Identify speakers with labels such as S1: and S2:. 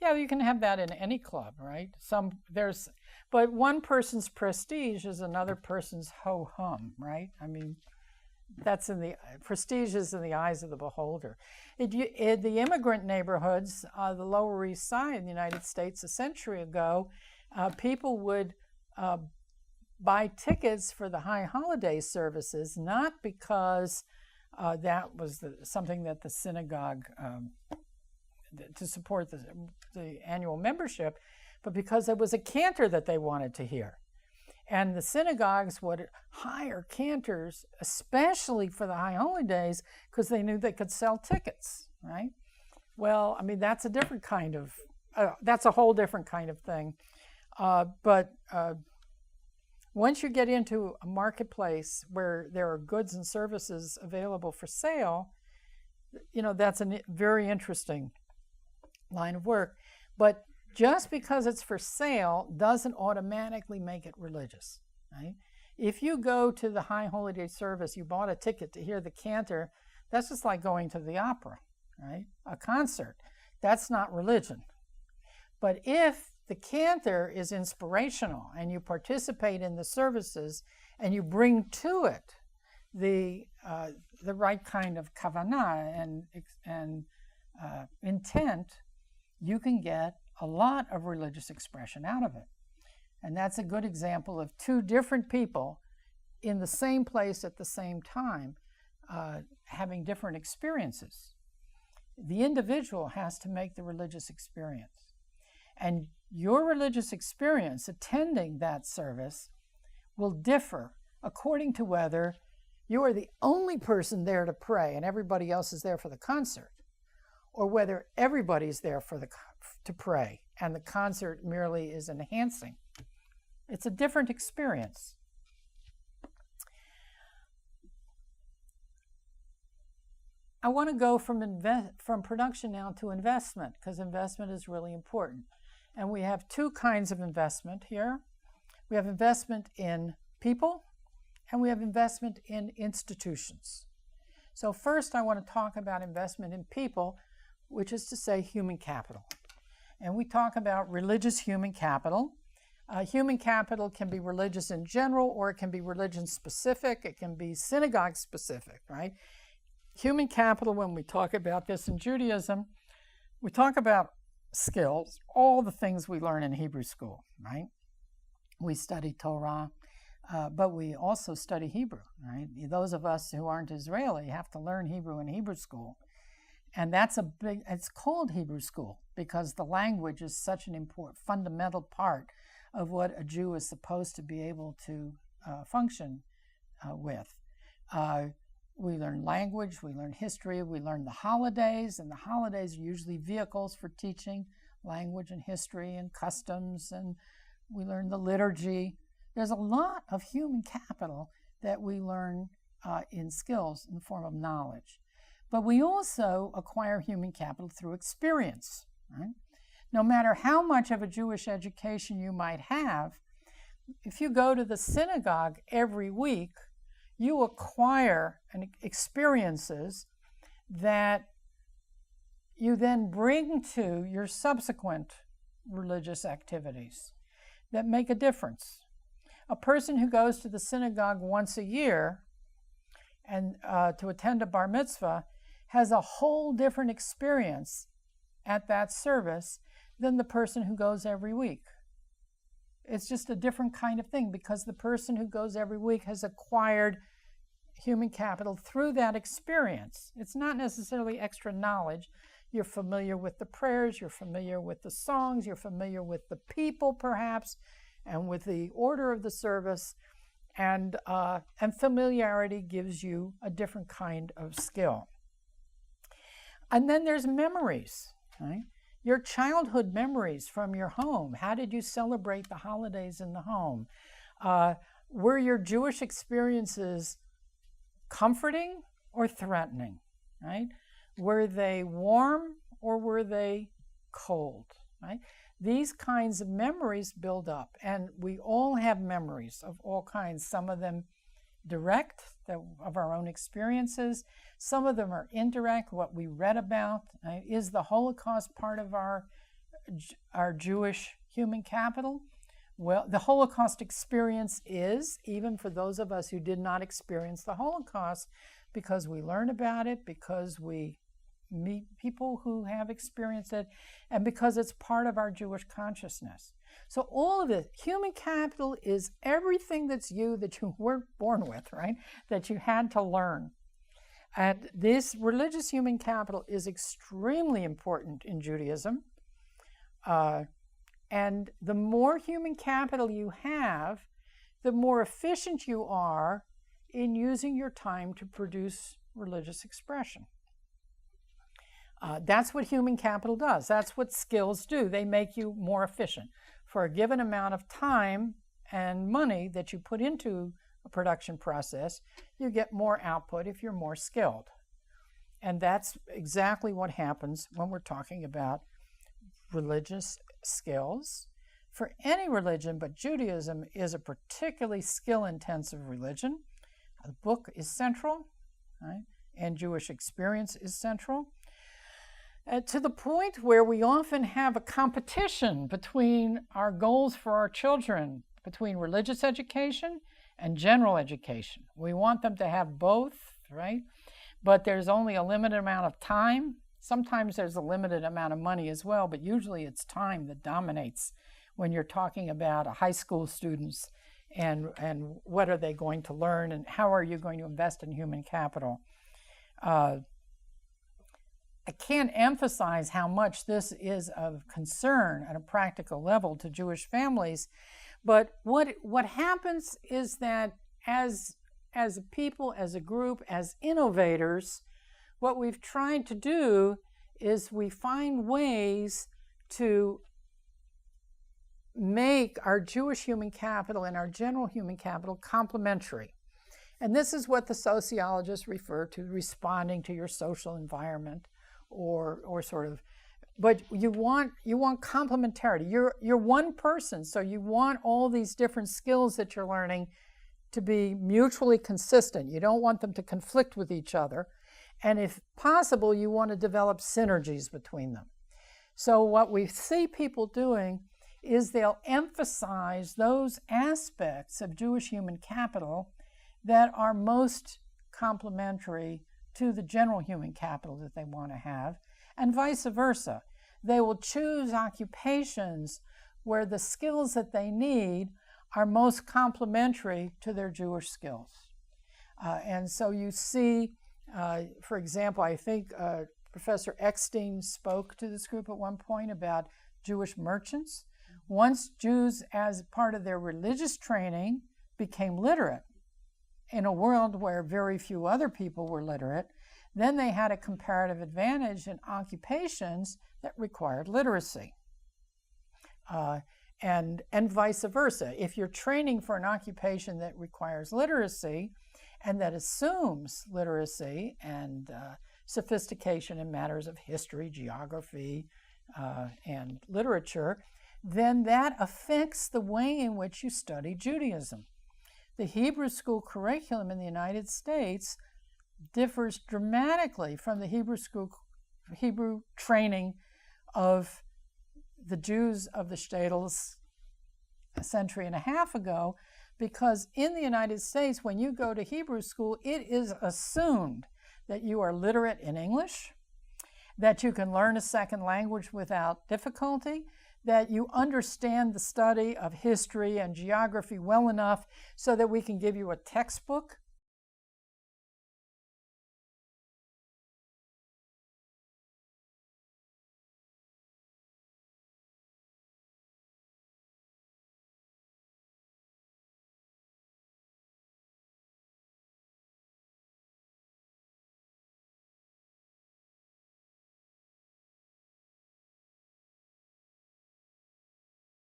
S1: Yeah, you can have that in any club, right? But one person's prestige is another person's ho-hum, right? I mean, prestige is in the eyes of the beholder. The immigrant neighborhoods, the Lower East Side in the United States a century ago, people would buy tickets for the high holiday services, not because that was something that the synagogue, to support the annual membership, but because it was a cantor that they wanted to hear. And the synagogues would hire cantors, especially for the high holidays, because they knew they could sell tickets, right? Well, I mean, that's a different kind of, that's a whole different kind of thing. But once you get into a marketplace where there are goods and services available for sale, you know, that's a very interesting line of work. But just because it's for sale doesn't automatically make it religious, right? If you go to the high holiday service, you bought a ticket to hear the cantor, that's just like going to the opera, right? A concert. That's not religion. But if the cantor is inspirational and you participate in the services and you bring to it the right kind of kavanah and intent, you can get a lot of religious expression out of it. And that's a good example of two different people in the same place at the same time having different experiences. The individual has to make the religious experience. And your religious experience attending that service will differ according to whether you are the only person there to pray and everybody else is there for the concert, or whether everybody's there to pray and the concert merely is enhancing. It's a different experience. I want to go from production now to investment, because investment is really important. And we have two kinds of investment here. We have investment in people, and we have investment in institutions. So first I want to talk about investment in people, which is to say human capital. And we talk about religious human capital. Human capital can be religious in general, or it can be religion specific, it can be synagogue specific, right? Human capital, when we talk about this in Judaism, we talk about skills, all the things we learn in Hebrew school, right? We study Torah, but we also study Hebrew, right? Those of us who aren't Israeli have to learn Hebrew in Hebrew school. And it's called Hebrew school because the language is such an important, fundamental part of what a Jew is supposed to be able to function with. We learn language, we learn history, we learn the holidays, and the holidays are usually vehicles for teaching language and history and customs, and we learn the liturgy. There's a lot of human capital that we learn in skills in the form of knowledge. But we also acquire human capital through experience, right? No matter how much of a Jewish education you might have, if you go to the synagogue every week, you acquire experiences that you then bring to your subsequent religious activities that make a difference. A person who goes to the synagogue once a year and to attend a bar mitzvah has a whole different experience at that service than the person who goes every week. It's just a different kind of thing because the person who goes every week has acquired human capital through that experience. It's not necessarily extra knowledge. You're familiar with the prayers, you're familiar with the songs, you're familiar with the people perhaps, and with the order of the service, and familiarity gives you a different kind of skill. And then there's memories, right? Your childhood memories from your home. How did you celebrate the holidays in the home? Were your Jewish experiences comforting or threatening, right? Were they warm or were they cold, right? These kinds of memories build up, and we all have memories of all kinds. Some of them direct, of our own experiences. Some of them are indirect, what we read about. Is the Holocaust part of our our Jewish human capital? Well, the Holocaust experience is, even for those of us who did not experience the Holocaust, because we learn about it, because we meet people who have experienced it, and because it's part of our Jewish consciousness. So all of it, human capital is everything that's you that you weren't born with, right? That you had to learn. And this religious human capital is extremely important in Judaism. And the more human capital you have, the more efficient you are in using your time to produce religious expression. That's what human capital does. That's what skills do. They make you more efficient. For a given amount of time and money that you put into a production process, you get more output if you're more skilled. And that's exactly what happens when we're talking about religious skills for any religion, but Judaism is a particularly skill-intensive religion. The book is central, right? And Jewish experience is central. To the point where we often have a competition between our goals for our children, between religious education and general education. We want them to have both, right? But there's only a limited amount of time. Sometimes there's a limited amount of money as well, but usually it's time that dominates when you're talking about a high school students and what are they going to learn and how are you going to invest in human capital. I can't emphasize how much this is of concern at a practical level to Jewish families, but what happens is that as a people, as a group, as innovators, what we've tried to do is we find ways to make our Jewish human capital and our general human capital complementary. And this is what the sociologists refer to responding to your social environment, or sort of, but you want complementarity. You're one person, so you want all these different skills that you're learning to be mutually consistent. You don't want them to conflict with each other. And if possible, you want to develop synergies between them. So what we see people doing is they'll emphasize those aspects of Jewish human capital that are most complementary to the general human capital that they want to have, and vice versa. They will choose occupations where the skills that they need are most complementary to their Jewish skills. And so you see, for example, I think Professor Eckstein spoke to this group at one point about Jewish merchants. Once Jews, as part of their religious training, became literate in a world where very few other people were literate, then they had a comparative advantage in occupations that required literacy. And vice versa. If you're training for an occupation that requires literacy and that assumes literacy and sophistication in matters of history, geography, and literature, then that affects the way in which you study Judaism. The Hebrew school curriculum in the United States differs dramatically from the Hebrew training of the Jews of the shtetls a century and a half ago, because in the United States, when you go to Hebrew school, it is assumed that you are literate in English, that you can learn a second language without difficulty, that you understand the study of history and geography well enough so that we can give you a textbook